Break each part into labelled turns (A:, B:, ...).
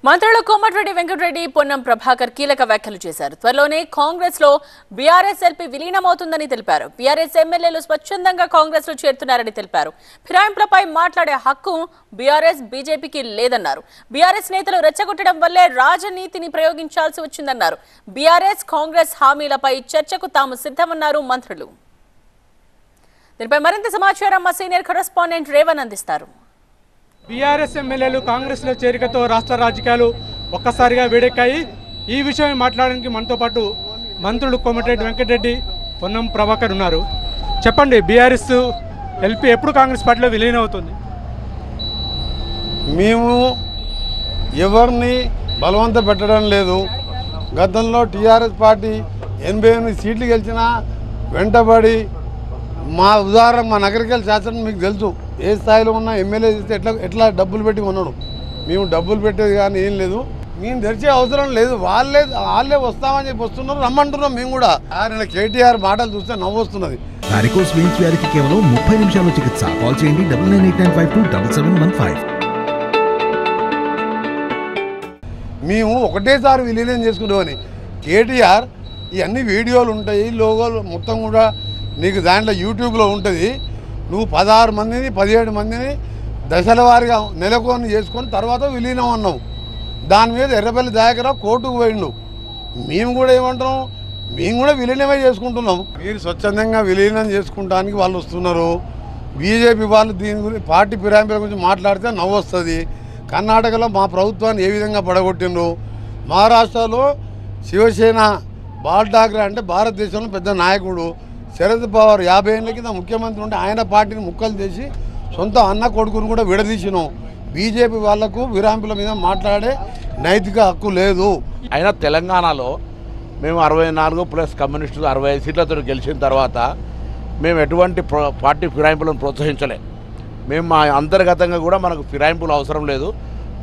A: మంత్రులు కోమటిరెడ్డి వెంకటరెడ్డి పొన్నం ప్రభాకర్ కీలక వ్యాఖ్యలు చేశారు. త్వరలోనే కాంగ్రెస్ లో బీఆర్ఎస్ ఎల్పీ విలీనమవుతుందని తెలిపారు. బీఆర్ఎస్ ఎమ్మెల్యేలు స్వచ్ఛందంగా కాంగ్రెస్ లో చేరుతున్నారని తెలిపారు. ఫిరాయింపులపై మాట్లాడే హక్కు బీఆర్ఎస్ బీజేపీకి లేదన్నారు. బీఆర్ఎస్ నేతలు రెచ్చగొట్టడం వల్లే రాజనీతిని ప్రయోగించాల్సి వచ్చిందన్నారు. బీఆర్ఎస్ కాంగ్రెస్ హామీలపై చర్చకు తాము సిద్ధమన్నారు మంత్రులు. దీనిపై మరింత సమాచారం మా సీనియర్ కరెస్పాండెంట్ రేవన్ అందిస్తారు.
B: బీఆర్ఎస్ ఎమ్మెల్యేలు కాంగ్రెస్లో చేరికతో రాష్ట్ర రాజకీయాలు ఒక్కసారిగా వేడెక్కాయి. ఈ విషయం మాట్లాడడానికి మనతో పాటు మంత్రులు కోమటిరెడ్డి వెంకటరెడ్డి, పొన్నం ప్రభాకర్ ఉన్నారు. చెప్పండి, బీఆర్ఎస్ ఎల్పీ ఎప్పుడు కాంగ్రెస్ పార్టీలో విలీనం అవుతుంది?
C: మేము ఎవరిని బలవంత పెట్టడం లేదు. గతంలో టీఆర్ఎస్ పార్టీ 88 సీట్లు గెలిచినా వెంటబడి మా ఉదాహరణ మా నగరికల్ శాసనం మీకు తెలుసు, ఏ స్థాయిలో ఉన్న ఎమ్మెల్యే చేస్తే ఎట్లా డబ్బులు పెట్టి కొన్నాడు. మేము డబ్బులు పెట్టేది కానీ ఏం లేదు, మేము తెరిచే అవసరం లేదు. వాళ్ళే వస్తామని చెప్పి వస్తున్నారు, రమ్మంటున్నాం. మేము కూడా కేటీఆర్ మాటలు చూస్తే నవ్వు వస్తున్నది.
D: వారికోస్ వెయిన్స్ వ్యాధికి కేవలం 30 నిమిషాల్లో చికిత్స. కాల్ చేయండి 9989527715.
C: మేము ఒకటేసారి విలీనం చేసుకుంటామని కేటీఆర్ ఇవన్నీ వీడియోలు ఉంటాయి, లోగోలు మొత్తం కూడా నీకు దాంట్లో యూట్యూబ్లో ఉంటుంది. నువ్వు 16 మందిని 17 మందిని దశల వారీగా నెలకొని చేసుకొని తర్వాత విలీనం అన్నావు. దాని మీద ఎర్రపల్లి దయాకరావు కోర్టుకు పోయిండు. మేము కూడా ఏమంటున్నాం, మేము కూడా విలీనమే చేసుకుంటున్నాం. మీరు స్వచ్ఛందంగా విలీనం చేసుకుంటానికి వాళ్ళు వస్తున్నారు. బీజేపీ వాళ్ళు దీని గురించి పార్టీ ఫిరాయింపుల గురించి మాట్లాడితే నవ్వు వస్తుంది. కర్ణాటకలో మా ప్రభుత్వాన్ని ఏ విధంగా పడగొట్టిండ్రు, మహారాష్ట్రలో శివసేన బాల్ ఠాక్రే అంటే భారతదేశంలో పెద్ద నాయకుడు శరద్ పవార్ 50 ఏళ్ళ కింద ముఖ్యమంత్రి ఉంటే ఆయన పార్టీని ముక్కలు చేసి సొంత అన్న కొడుకును కూడా విడదీసినాం. బీజేపీ వాళ్లకు విరాంపుల మీద మాట్లాడే నైతిక హక్కు లేదు.
E: అయినా తెలంగాణలో మేము 64 ప్లస్ కమ్యూనిస్టులు 65 సీట్లతో గెలిచిన తర్వాత మేము ఎటువంటి పార్టీ ఫిరాయింపులను ప్రోత్సహించలే. మేము మా అంతర్గతంగా కూడా మనకు ఫిరాయింపులు అవసరం లేదు.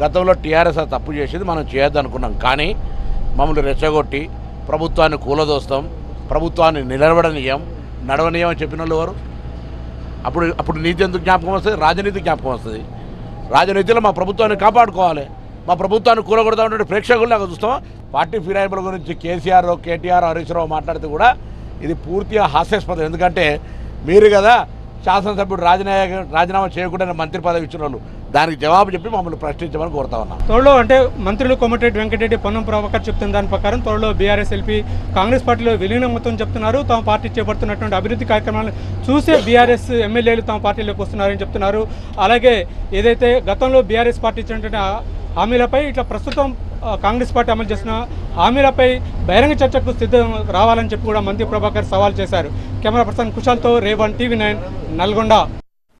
E: గతంలో టీఆర్ఎస్ తప్పు చేసేది మనం చేయొద్దనుకున్నాం, కానీ మమ్మల్ని రెచ్చగొట్టి ప్రభుత్వాన్ని కూలదోస్తాం, ప్రభుత్వాన్ని నిలబడనీయం, నడవనీయం అని చెప్పిన వాళ్ళు ఎవరు? అప్పుడు నీతి ఎందుకు జ్ఞాపకం వస్తుంది? రాజనీతి జ్ఞాపకం వస్తుంది. రాజనీతిలో మా ప్రభుత్వాన్ని కాపాడుకోవాలి, మా ప్రభుత్వాన్ని కూలగొడతామంటే ప్రేక్షకుల్లాగా చూస్తాం. పార్టీ ఫిరాయింపుల గురించి కేసీఆర్, కేటీఆర్, హరీష్ రావు మాట్లాడితే కూడా ఇది పూర్తిగా హాస్యాస్పదం. ఎందుకంటే మీరు కదా శాసనసభ్యుడు రాజీనామా చేయకుండా మంత్రి పదవి ఇచ్చిన వాళ్ళు, దానికి జవాబు చెప్పి మమ్మల్ని ప్రశ్నించమని కోరుతా ఉన్నాం.
B: త్వరలో అంటే మంత్రులు కోమటిరెడ్డి వెంకటరెడ్డి, పొన్నం ప్రభాకర్ చెప్తున్న దాని ప్రకారం త్వరలో బీఆర్ఎస్ ఎల్పీ కాంగ్రెస్ పార్టీలో విలీనం అవుతుందని చెప్తున్నారు. తమ పార్టీ చేపడుతున్నటువంటి అభివృద్ధి కార్యక్రమాలను చూసే బీఆర్ఎస్ ఎమ్మెల్యేలు తమ పార్టీలోకి వస్తున్నారని చెప్తున్నారు. అలాగే ఏదైతే గతంలో బీఆర్ఎస్ పార్టీ ఇచ్చినటువంటి హామీలపై ఇట్లా ప్రస్తుతం కాంగ్రెస్ పార్టీ అమలు చేసిన హామీలపై బహిరంగ చర్చకు సిద్ధం రావాలని చెప్పి కూడా మంత్రి ప్రభాకర్ సవాల్ చేశారు. Camera person కుశాల్తో Revan, TV9 Nalgonda.